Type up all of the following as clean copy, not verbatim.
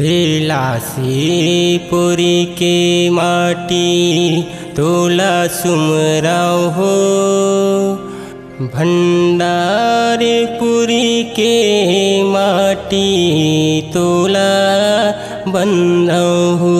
तेलासीपुरी के माटी तोला सुमराव हो, भंडारपुरी के माटी तोला बंधव हो।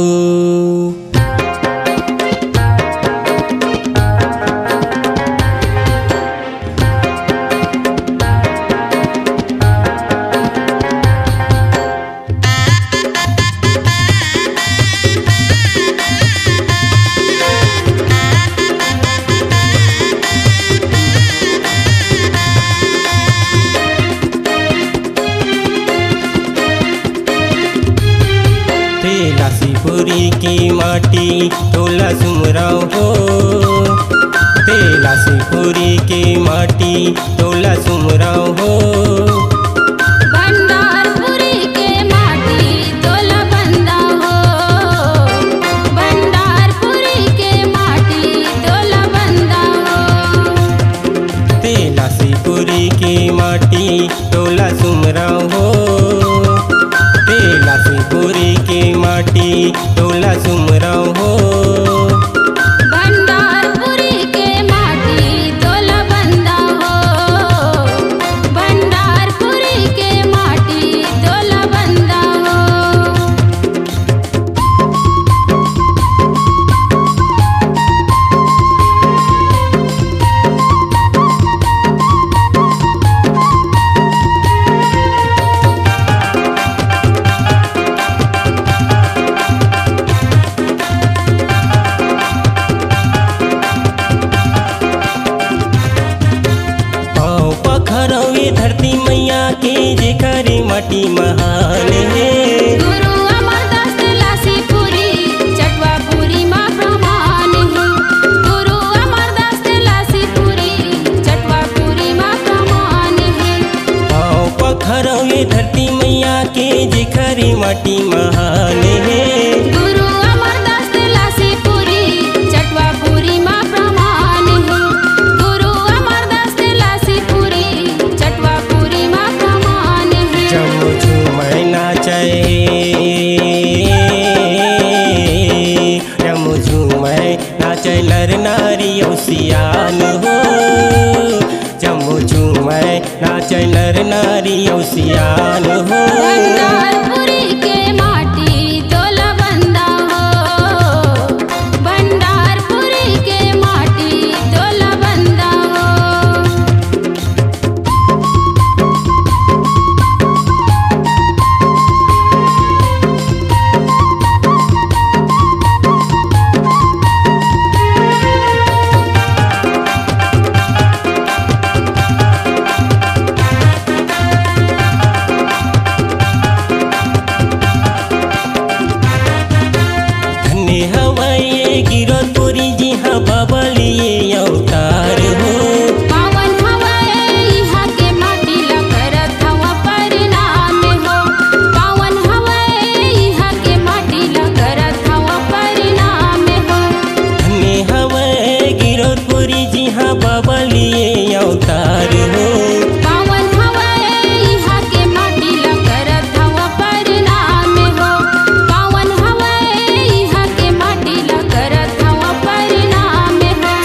तेलासीपुरी की माटी तोला सुमराव हो, तेलासीपुरी की माटी तोला सुमराव हो। भंडारपुरी के माटी तोला बंधव हो, भंडारपुरी के माटी तोला बंधव हो। तेलासीपुरी की माटी तोला सुमराव हो, तेलासीपुरी की माटी तोला सुमराव हो। भंडारपुरी के माटी तोला बंधव हो, भंडारपुरी के माटी तोला बंधव हो। धरती मैया के जेकर माटी महान है। गुरु अमरदास तेलासीपुरी चटवापुरी माँ प्रमाण है, गुरु अमरदास तेलासीपुरी चटवापुरी माँ प्रमाण है। आओ पखरवे धरती मैया के जेकर माटी महान है। गुरु अमरदास तेलासीपुरी चटवापुरी माँ प्रमाण है, गुरु अमरदास तेलासीपुरी चटवापुरी माँ प्रमाण है। जमु झूमै नाचै, जमु झूमै नाचै नर नारी सियान हो, जमु झूमै नाचै नर नारी सियान हो। भंडारपुरी के माटी तोला बंधव हो, भंडारपुरी के माटी तोला बंधव हो। धन्य हवाए गिरधपुरी जी हाँ बाबा लिए अवतार हो। पावन हवाए इहा के माटी ला करत हवा परिणाम हो, पावन हवाए इहा के माटी ला करत हवा परिणाम हो। धन्य हवाए गिरधपुरी जी हाँ बाबा लिए अवतार हो। पावन हवाए इहा के माटी ला करत हवा परिणाम हो, पावन हवाए इहा के माटी ला करत हवा परिणाम हो।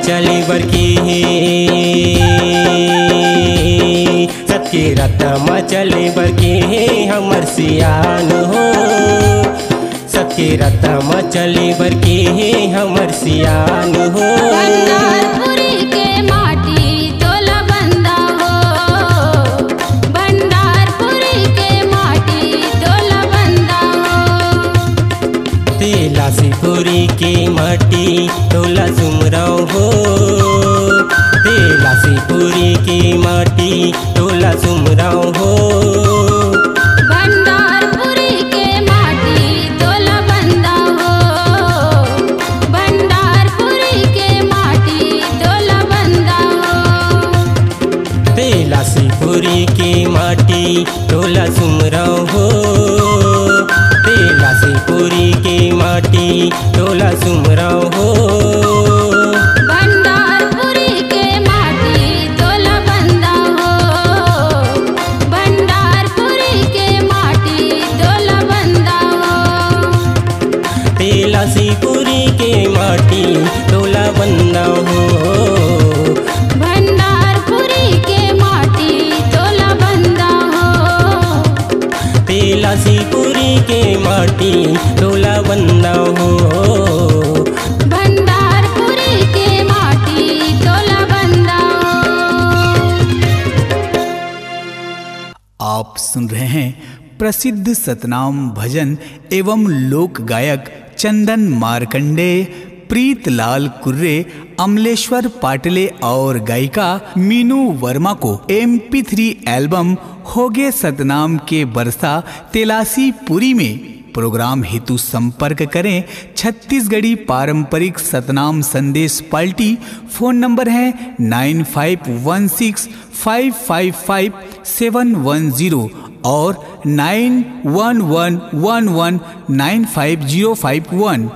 चले बर के सत्य रतमा चले बर के हमर सियान हो सत्य रतमा चले बर के हमर सियान हो भंडारपुरी के माटी तोला बंदा हो भंडारपुरी के माटी तोला बंदा हो तेलासीपुरी के माटी तोला सुमराव हो तेलासीपुरी के माटी तोला सुमराव हो भंडारपुरी के माटी तोला बंदा हो भंडारपुरी के माटी तोला बंदा हो तेलासीपुरी के माटी तोला सुमराव हो तेलासीपुरी के माटी तोला सुमराव हो भंडारपुरी के माटी तोला बंदा हो भंडारपुरी के माटी तोला बंदा हो तेलासीपुरी के माटी तोला बंदा हो भंडारपुरी के माटी तोला बंदा हो तेलासीपुरी के माटी तोला बंदा हो भंडारपुरी के माटी तोला बंदा हो। आप सुन रहे हैं प्रसिद्ध सतनाम भजन एवं लोक गायक चंदन मार्कंडे, प्रीतलाल कुर्रे, अमलेश्वर पाटले और गायिका मीनू वर्मा को MP3 एल्बम होगे सतनाम के बरसा तेलासीपुरी में प्रोग्राम हेतु संपर्क करें छत्तीसगढ़ी पारंपरिक सतनाम संदेश पार्टी। फोन नंबर है 9516555710 और 911111950551।